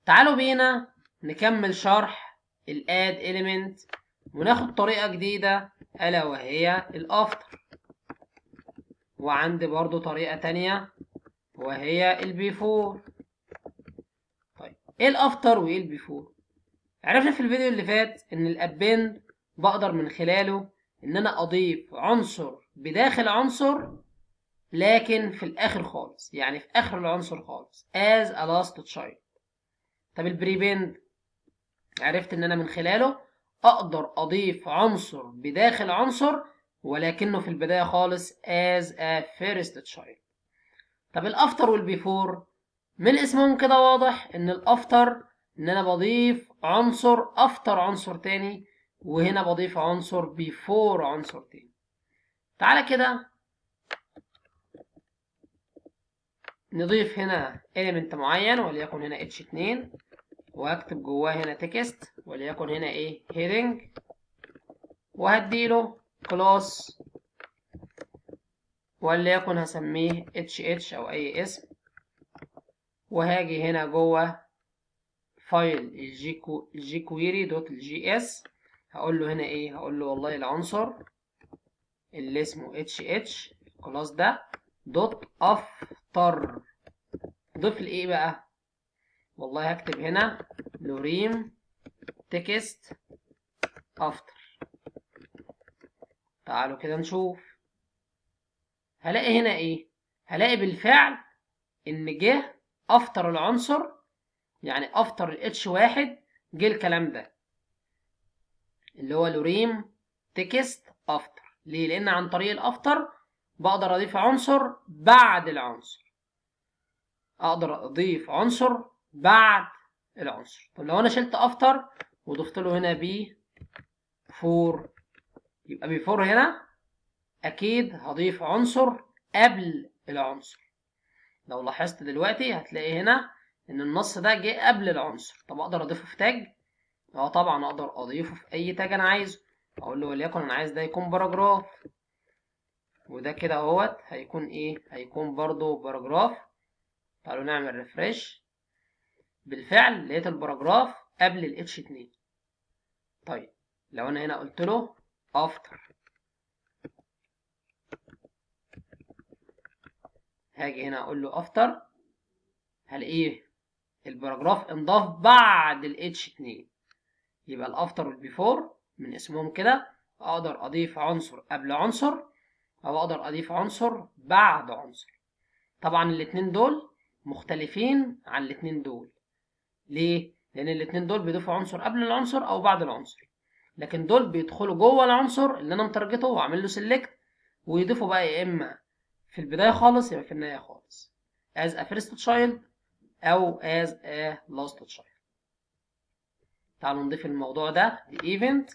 تعالوا بينا نكمل شرح الاد element وناخد طريقة جديدة ألا وهي الافتر، وعندي برضو طريقة تانية وهي البيفور. طيب ايه الافتر وايه البيفور؟ عرفنا في الفيديو اللي فات ان الابند بقدر من خلاله ان انا اضيف عنصر بداخل عنصر لكن في الاخر خالص، يعني في اخر العنصر خالص as a last child. طب البريبند عرفت ان انا من خلاله اقدر اضيف عنصر بداخل عنصر ولكنه في البداية خالص as a first child. طب الافتر والبيفور من اسمهم كده واضح ان الافتر ان انا بضيف عنصر افتر عنصر تاني، وهنا بضيف عنصر بيفور عنصر تاني. تعالى كده نضيف هنا element معين وليكن هنا h2 وهكتب جواه هنا تكست وليكن هنا ايه heading، وهديله كلاس وليكن هسميه hh او اي اسم، وهاجي هنا جوه فايل jQuery.js هقول له هنا ايه، هقول له والله العنصر اللي اسمه hh الكلاس ده دوت افتر. ضيف لي ايه بقى؟ والله هكتب هنا لوريم تكست افتر. تعالوا كده نشوف، هلاقي هنا ايه؟ هلاقي بالفعل ان جه افتر العنصر، يعني افتر الاتش واحد جه الكلام ده اللي هو لوريم تكست افتر. ليه؟ لان عن طريق الافتر بقدر اضيف عنصر بعد العنصر، اقدر اضيف عنصر بعد العنصر. طب لو انا شلت افتر وضفت له هنا بي فور، يبقى بيفور هنا اكيد هضيف عنصر قبل العنصر. لو لاحظت دلوقتي هتلاقي هنا ان النص ده جه قبل العنصر. طب اقدر اضيفه في تاج؟ طبعا اقدر اضيفه في اي تاج انا عايزه. اقول له وليكن انا عايز ده يكون باراجراف، وده كده اهوت هيكون ايه؟ هيكون برضو باراجراف. تعالوا نعمل ريفرش، بالفعل لقيت الباراجراف قبل الاتش 2. طيب لو انا هنا قلت له افتر، هاجي هنا اقول له افتر، هلاقيه الباراجراف انضاف بعد الاتش 2. يبقى الافتر والبيفور من اسمهم كده اقدر اضيف عنصر قبل عنصر او اقدر اضيف عنصر بعد عنصر. طبعا الاتنين دول مختلفين عن الاتنين دول. ليه؟ لان الاتنين دول بيضيفوا عنصر قبل العنصر او بعد العنصر، لكن دول بيدخلوا جوه العنصر اللي انا مترجته واعمل له سيلكت ويضيفوا بقى يا اما في البدايه خالص يا في النهايه خالص as a first child او as a last child. تعالوا نضيف الموضوع ده لايفنت.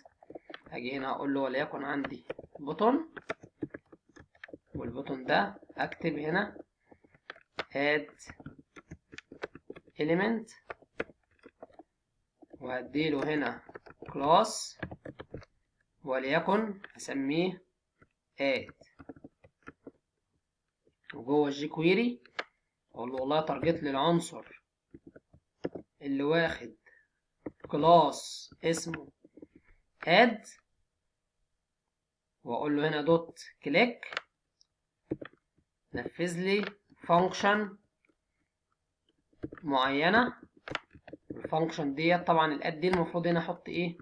هاجي هنا اقول له وليكن عندي بوتون، والبوتون ده اكتب هنا add element وهديله هنا كلاس وليكن هسميه add، وجوه الجي كويري اقول له والله تارجت لي العنصر اللي واخد كلاس اسمه add، واقول له هنا دوت كليك نفذ لي فانكشن معينه. الفانكشن ديت طبعا الاد دي المفروض هنا احط ايه؟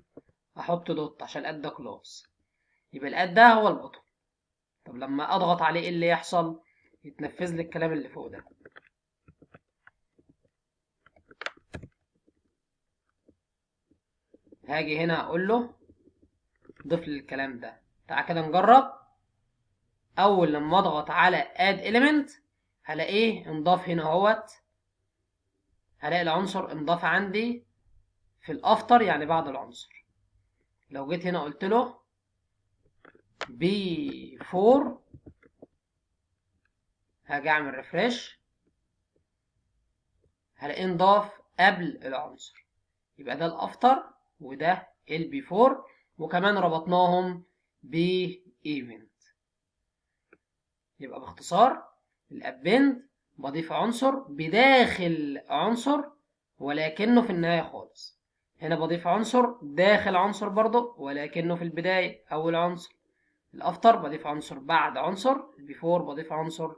احط دوت عشان الاد ده كلاس، يبقى الاد ده هو البطن. طب لما اضغط عليه ايه اللي يحصل؟ يتنفذ لي الكلام اللي فوق ده. هاجي هنا اقول له ضيف لي الكلام ده. تعال كده نجرب. اول لما اضغط على add element هلاقيه انضاف هنا اهوت، هلاقي العنصر انضاف عندي في الافتر يعني بعد العنصر. لو جيت هنا قلت له before هاجي اعمل ريفرش هلاقيه انضاف قبل العنصر. يبقى ده الافتر وده البيفور، وكمان ربطناهم بايفنت. يبقى باختصار الابند بضيف عنصر بداخل عنصر ولكنه في النهاية خالص. هنا بضيف عنصر داخل عنصر برضه، ولكنه في البداية أول عنصر. الأفتر بضيف عنصر بعد عنصر، البيفور بضيف عنصر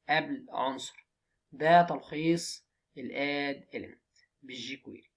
قبل عنصر. ده تلخيص الاد element بالجي كويري.